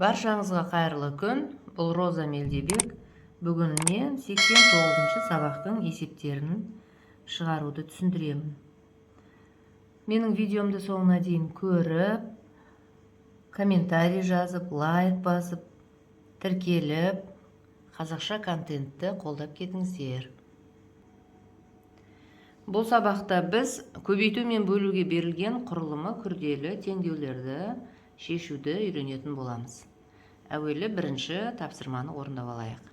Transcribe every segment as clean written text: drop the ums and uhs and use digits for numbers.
Баршаңызға қайырлы күн. Бұл Роза Мелдебек. Бүгін мен 89-шы сабақтың есептерін шығаруды түсіндіремін. Менің видеомды соңына дейін көріп, комментарий жазып, лайк басып, тіркеліп, қазақша контентті қолдап кетіңіздер. Бұл сабақта біз көбейту мен бөлуге берілген құрылымы күрделі теңдеулерді шешуді үйренетін боламыз. Әуелі бірінші тапсырманы орындап алайық.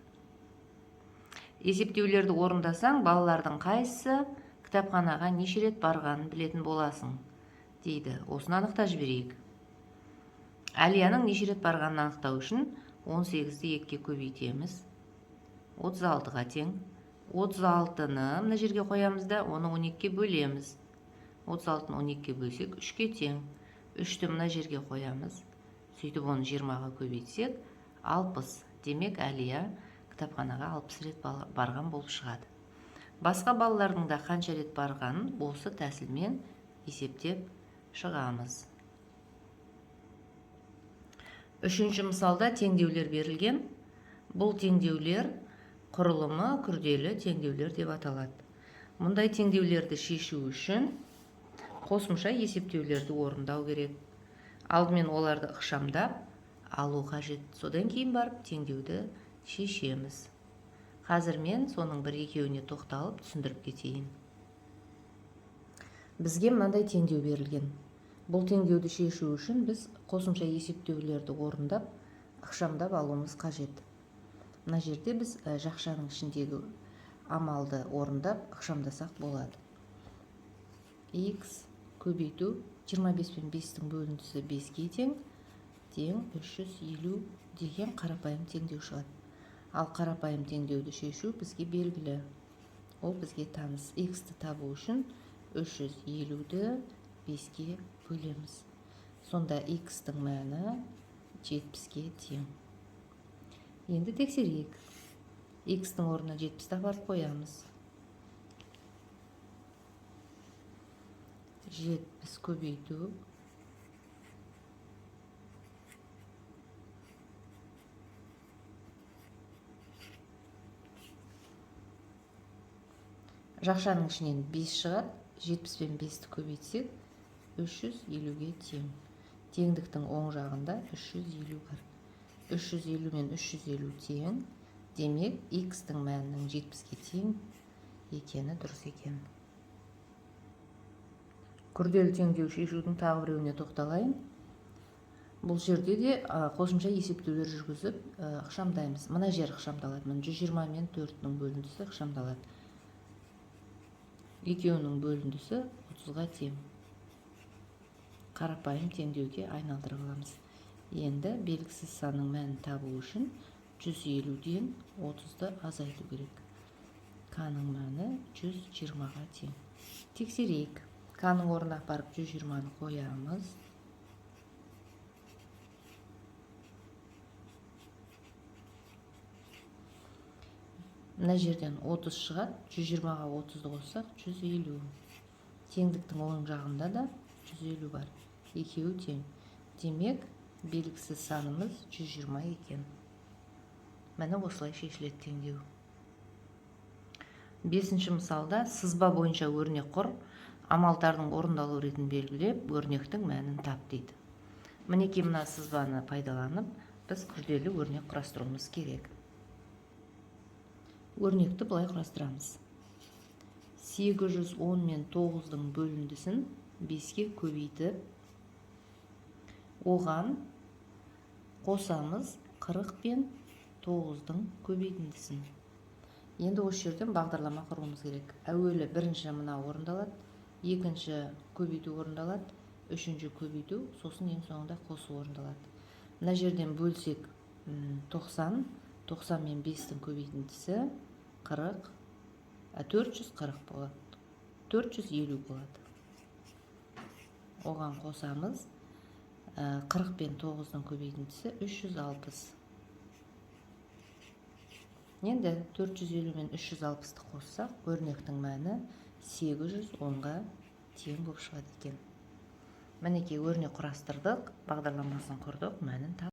Есептеулерді орындасаң, балалардың қайсысы кітапханаға неше рет барғанын білетін боласың, дейді. Осыны анықтап жіберейік. Әлияның неше рет барғанын анықтау үшін 18-ді 2-ге көбейтеміз. 36-ға тең. 36-ны мына жерге қоямыз да, оны 12-ге бөлеміз. 36-ны 12-ге бөлсек 3-ке тең. 3-ті мына жерге қоямыз. Сөйтіп оны 20-ға көбейтсек 60. Демек, Әлия кітапханаға 60 рет барған болып шығады. Басқа балалардың да қанша рет барғанын осы тәсілмен есептеп шығамыз. Үшінші мысалда теңдеулер берілген. Бұл теңдеулер құрылымы күрделі теңдеулер деп аталады. Мұндай теңдеулерді шешу үшін қосымша есептеулерді орындау керек. Алдымен оларды ықшамдап алу қажет. Содан кейін барып теңдеуді шешеміз. Қазір мен соның бір-екеуіне тоқталып түсіндіріп кетейін. Бізге мынандай теңдеу берілген. Бұл теңдеуді шешу үшін біз қосымша есептеулерді орындап, ықшамдап алуымыз қажет. Мына жерде біз жақшаның ішіндегі амалды орындап, ықшамдасақ болады. X көбейту 25 пен 5-тің бөліндісі 5-ге тең 350 деген қарапайым теңдеу шығады. Ал қарапайым теңдеуді шешу бізге белгілі. Ол бізге таныс. X-ті табу үшін 350-ді 5-ге бөлеміз. Сонда X-тің мәні 70-ге тең. Енді тексерейік. X-тің орнына 70 апарып қоямыз. 70 көбейту 5 жақшаның ішінен 5 шығады. 70 пен 5-ті көбейтсек 350-ге тең. Теңдіктің оң жағында 350 бар. 350 мен 350 тең. Демек, X-тің мәнінің 70-ге тең екені дұрыс екен. Күрделі теңдеу шешудің тағы біреуіне тоқталайын. Бұл жерде де қосымша есептеулер жүргізіп ықшамдаймыз. Мына жер ықшамдалады. 120 мен 4-нің бөліндісі ықшамдалады. Екеуінің бөліндісі 30-ға тең. Қарапайым теңдеуге айналдырып аламыз. Енді белгісіз санның мәнін табу үшін 150-ден 30-ды азайту керек. К-ның мәні 120-ға тең. Тексерейік. К-ның орнына апарып 120-ны қоямыз. Мына жерден 30 шығады. 120-ға 30-ды қоссақ 150. Теңдіктің оң жағында да 150 бар. Екеуі тең. Демек, белгісіз санымыз 120 екен. Міне осылай шешіледі теңдеу. 5-ші мысалда сызба бойынша өрнек құр. Амалдардың орындалу ретін белгілеп, өрнектің мәнін тап дейді. Мінекей мына сызбаны пайдаланып, біз күрделі өрнек құрастыруымыз керек. Өрнекті былай құрастырамыз. 810 мен 9-дың бөліндісін 5-ге көбейтіп, оған қосамыз 40 пен 9-дың көбейтіндісін. Енді осы жерден бағдарлама құруымыз керек. Әуелі бірінші мына орындалады, екінші көбейту орындалады, үшінші көбейту, сосын ең соңында қосу орындалады. Мына жерден бөлсек 90, 90 мен 5-тің көбейтіндісі 40, 440 болады. 450 болады. Оған қосамыз 40 пен 9-дың көбейтіндісі 360. Енді 450 мен 360-ты қоссақ, өрнектің мәні 810-ға тең болып шығады екен. Мінекей өрнек құрастырдық, бағдарламасын құрдық, мәнін